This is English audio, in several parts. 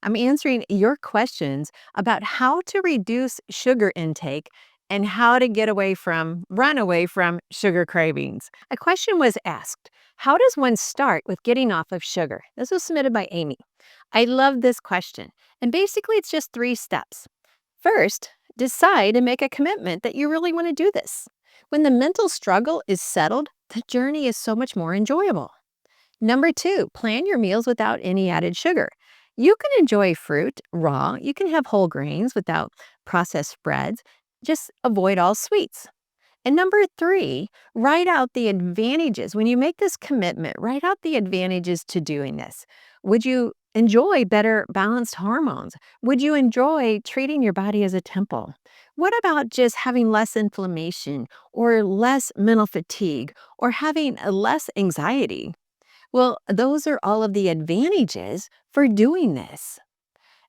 I'm answering your questions about how to reduce sugar intake and how to run away from sugar cravings. A question was asked, how does one start with getting off of sugar? This was submitted by Amy. I love this question. And basically, it's just 3 steps. First, decide and make a commitment that you really want to do this. When the mental struggle is settled, the journey is so much more enjoyable. Number 2, plan your meals without any added sugar. You can enjoy fruit raw. You can have whole grains without processed spreads. Just avoid all sweets. And number 3, write out the advantages. When you make this commitment, write out the advantages to doing this. Would you enjoy better balanced hormones? Would you enjoy treating your body as a temple? What about just having less inflammation or less mental fatigue or having less anxiety? Well, those are all of the advantages for doing this.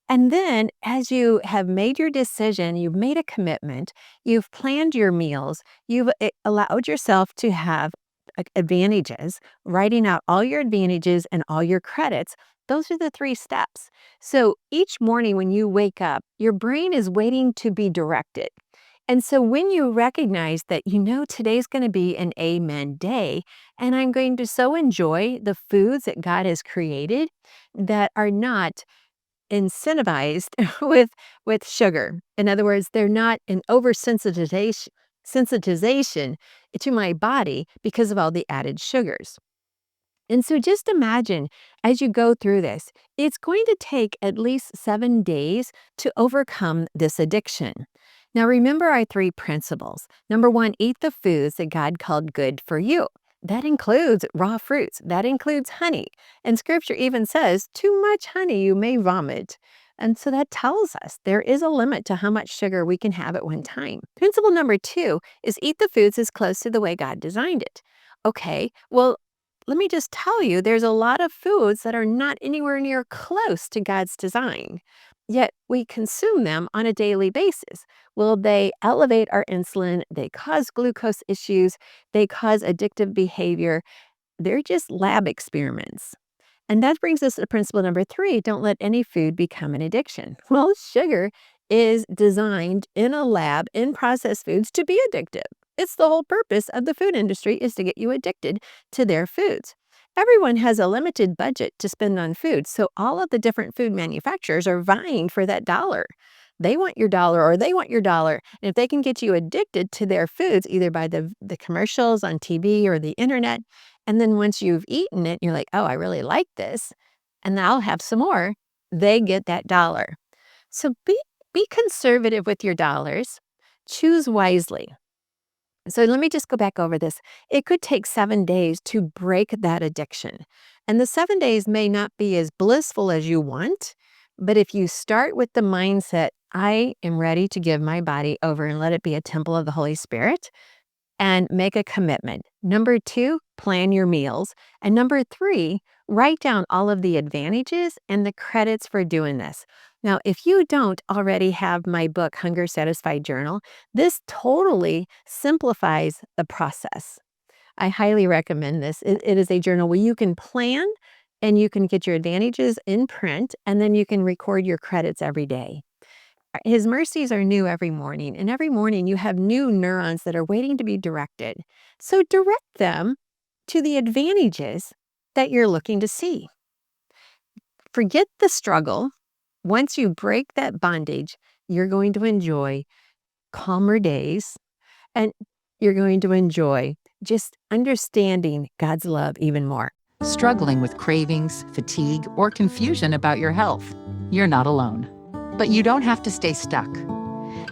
And then, as you have made your decision, you've made a commitment, you've planned your meals, you've allowed yourself to have advantages, writing out all your advantages and all your credits. Those are the 3 steps. So each morning when you wake up, your brain is waiting to be directed. And so when you recognize that today's going to be an amen day, and I'm going to so enjoy the foods that God has created that are not incentivized with sugar. In other words, they're not an sensitization to my body because of all the added sugars. And so just imagine as you go through this, it's going to take at least 7 days to overcome this addiction. Now, remember our 3 principles. Number 1, eat the foods that God called good for you. That includes raw fruits. That includes honey. And scripture even says, too much honey, you may vomit. And so that tells us there is a limit to how much sugar we can have at one time. Principle number 2 is eat the foods as close to the way God designed it. Okay, well, let me just tell you, there's a lot of foods that are not anywhere near close to God's design, yet we consume them on a daily basis. Well, they elevate our insulin, they cause glucose issues, they cause addictive behavior. They're just lab experiments. And that brings us to principle number 3, don't let any food become an addiction. Well, sugar is designed in a lab in processed foods to be addictive. It's the whole purpose of the food industry is to get you addicted to their foods. Everyone has a limited budget to spend on food, so all of the different food manufacturers are vying for that dollar. They want your dollar or they want your dollar. And if they can get you addicted to their foods, either by the commercials on TV or the internet, and then once you've eaten it, you're like, oh, I really like this, and I'll have some more, they get that dollar. So be conservative with your dollars. Choose wisely. So let me just go back over this. It could take 7 days to break that addiction. And the 7 days may not be as blissful as you want, but if you start with the mindset, I am ready to give my body over and let it be a temple of the Holy Spirit, and make a commitment. Number 2, plan your meals. And number 3, write down all of the advantages and the credits for doing this. Now, if you don't already have my book, Hunger Satisfied Journal, this totally simplifies the process. I highly recommend this. It is a journal where you can plan and you can get your advantages in print, and then you can record your credits every day. His mercies are new every morning, and every morning you have new neurons that are waiting to be directed. So direct them to the advantages that you're looking to see. Forget the struggle. Once you break that bondage, you're going to enjoy calmer days, and you're going to enjoy just understanding God's love even more. Struggling with cravings, fatigue, or confusion about your health? You're not alone. But you don't have to stay stuck.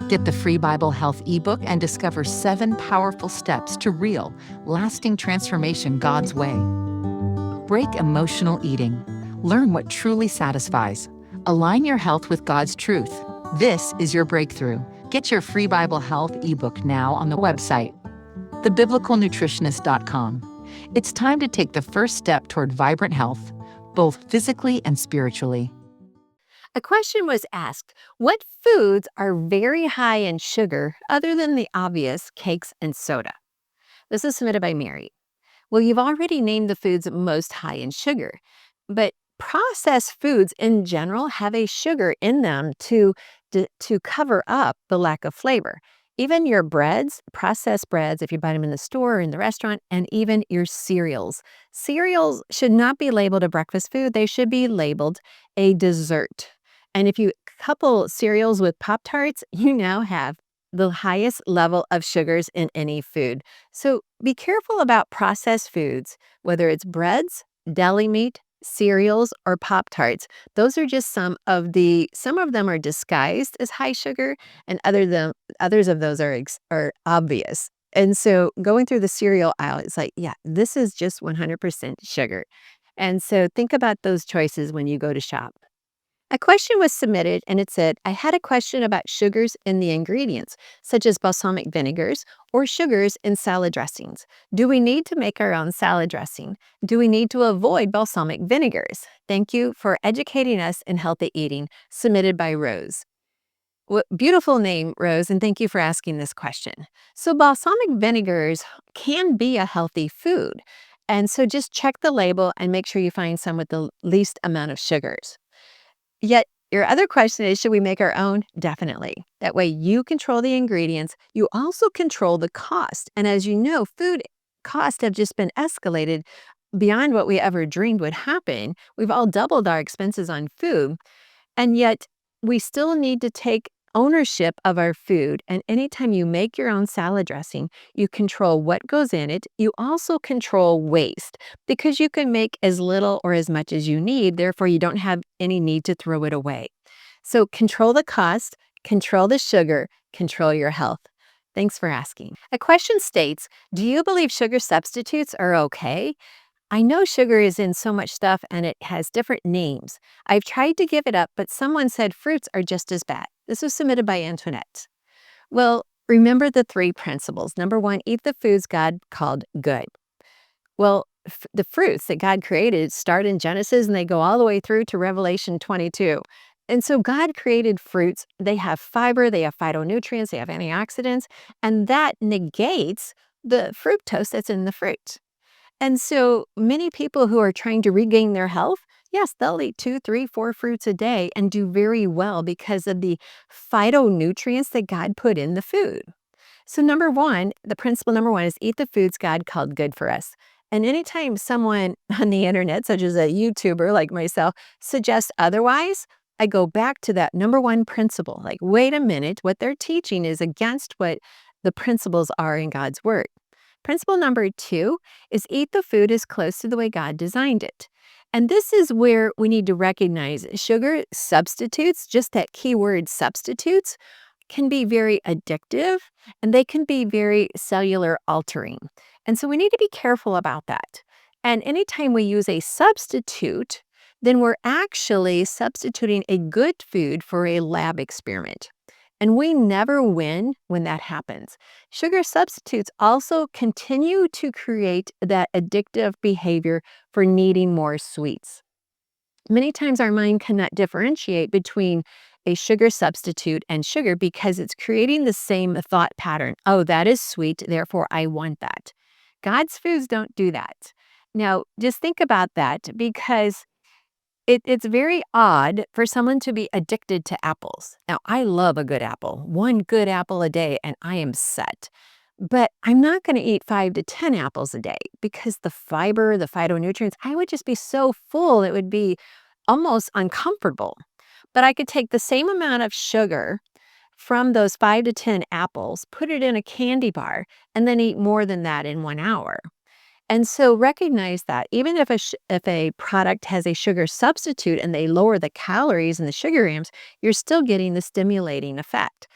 Get the free Bible Health ebook and discover 7 powerful steps to real, lasting transformation God's way. Break emotional eating. Learn what truly satisfies. Align your health with God's truth. This is your breakthrough. Get your free Bible Health ebook now on the website, thebiblicalnutritionist.com. It's time to take the first step toward vibrant health, both physically and spiritually. A question was asked, what foods are very high in sugar other than the obvious cakes and soda? This is submitted by Mary. Well, you've already named the foods most high in sugar, but processed foods in general have a sugar in them to cover up the lack of flavor. Even your breads, processed breads, if you buy them in the store or in the restaurant, and even your cereals. Cereals should not be labeled a breakfast food, they should be labeled a dessert. And if you couple cereals with Pop Tarts, you now have the highest level of sugars in any food. So be careful about processed foods, whether it's breads, deli meat, cereals, or Pop Tarts. Those are just some of them are disguised as high sugar, and others of those are obvious. And so going through the cereal aisle, it's like, yeah, this is just 100% sugar. And so think about those choices when you go to shop. A question was submitted and it said, I had a question about sugars in the ingredients, such as balsamic vinegars or sugars in salad dressings. Do we need to make our own salad dressing? Do we need to avoid balsamic vinegars? Thank you for educating us in healthy eating, submitted by Rose. Beautiful name, Rose, and thank you for asking this question. So, balsamic vinegars can be a healthy food. And so, just check the label and make sure you find some with the least amount of sugars. Yet, your other question is, should we make our own? Definitely. That way you control the ingredients. You also control the cost. And as you know, food costs have just been escalated beyond what we ever dreamed would happen. We've all doubled our expenses on food. And yet, we still need to take ownership of our food. And anytime you make your own salad dressing, you control what goes in it. You also control waste because you can make as little or as much as you need. Therefore, you don't have any need to throw it away. So, control the cost, control the sugar, control your health. Thanks for asking. A question states, do you believe sugar substitutes are okay? I know sugar is in so much stuff and it has different names. I've tried to give it up, but someone said fruits are just as bad. This was submitted by Antoinette. Well, remember the three principles. Number one, eat the foods God called good. Well, the fruits that God created start in Genesis and they go all the way through to Revelation 22. And so God created fruits. They have fiber, they have phytonutrients, they have antioxidants, and that negates the fructose that's in the fruit. And so many people who are trying to regain their health, yes, they'll eat 2, 3, 4 fruits a day and do very well because of the phytonutrients that God put in the food. So number one, the principle number one is eat the foods God called good for us. And anytime someone on the internet, such as a YouTuber like myself, suggests otherwise, I go back to that number one principle. Like, wait a minute, what they're teaching is against what the principles are in God's word. Principle number two is eat the food as close to the way God designed it. And this is where we need to recognize sugar substitutes, just that keyword substitutes, can be very addictive and they can be very cellular altering. And so we need to be careful about that. And anytime we use a substitute, then we're actually substituting a good food for a lab experiment. And we never win when that happens. Sugar substitutes also continue to create that addictive behavior for needing more sweets. Many times our mind cannot differentiate between a sugar substitute and sugar because it's creating the same thought pattern. Oh, that is sweet, therefore I want that. God's foods don't do that. Now, just think about that because it's very odd for someone to be addicted to apples. Now, I love a good apple, one good apple a day, and I am set. But I'm not going to eat 5 to 10 apples a day because the fiber, the phytonutrients, I would just be so full, it would be almost uncomfortable. But I could take the same amount of sugar from those 5 to 10 apples, put it in a candy bar, and then eat more than that in 1 hour. And so recognize that even if a product has a sugar substitute and they lower the calories and the sugar grams, you're still getting the stimulating effect.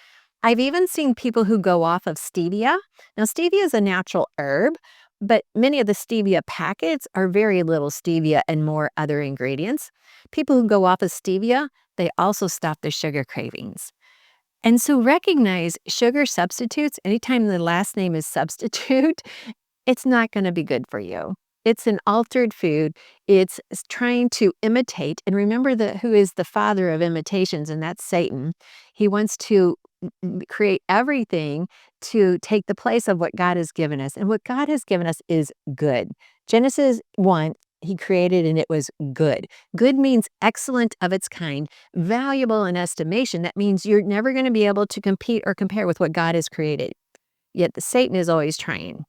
I've even seen people who go off of stevia. Now, stevia is a natural herb, but many of the stevia packets are very little stevia and more other ingredients. People who go off of stevia, they also stop their sugar cravings. And so recognize sugar substitutes, anytime the last name is substitute, it's not going to be good for you. It's an altered food. It's trying to imitate. And remember who is the father of imitations, and that's Satan. He wants to create everything to take the place of what God has given us. And what God has given us is good. Genesis 1 he created and it was good. Good means excellent of its kind, valuable in estimation. That means you're never going to be able to compete or compare with what God has created. Yet the Satan is always trying.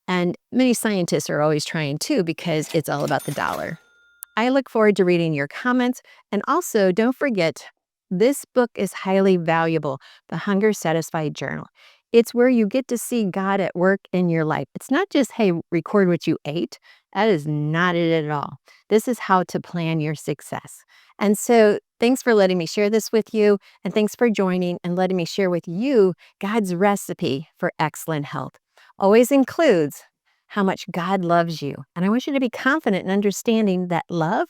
And many scientists are always trying too because it's all about the dollar. I look forward to reading your comments. And also, don't forget, this book is highly valuable, The Hunger Satisfied Journal. It's where you get to see God at work in your life. It's not just, hey, record what you ate. That is not it at all. This is how to plan your success. And so, thanks for letting me share this with you. And thanks for joining and letting me share with you God's recipe for excellent health. Always includes how much God loves you. And I want you to be confident in understanding that love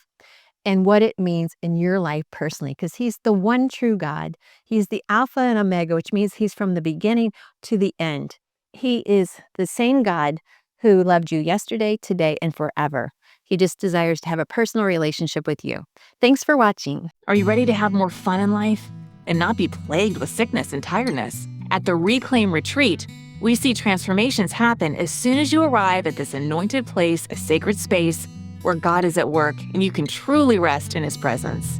and what it means in your life personally, because He's the one true God. He's the Alpha and Omega, which means He's from the beginning to the end. He is the same God who loved you yesterday, today, and forever. He just desires to have a personal relationship with you. Thanks for watching. Are you ready to have more fun in life and not be plagued with sickness and tiredness? At the Reclaim Retreat, we see transformations happen as soon as you arrive at this anointed place, a sacred space where God is at work and you can truly rest in His presence.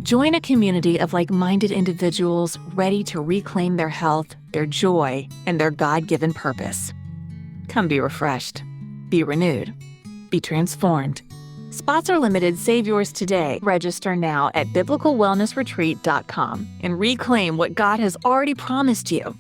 Join a community of like-minded individuals ready to reclaim their health, their joy, and their God-given purpose. Come be refreshed, be renewed, be transformed. Spots are limited. Save yours today. Register now at biblicalwellnessretreat.com and reclaim what God has already promised you.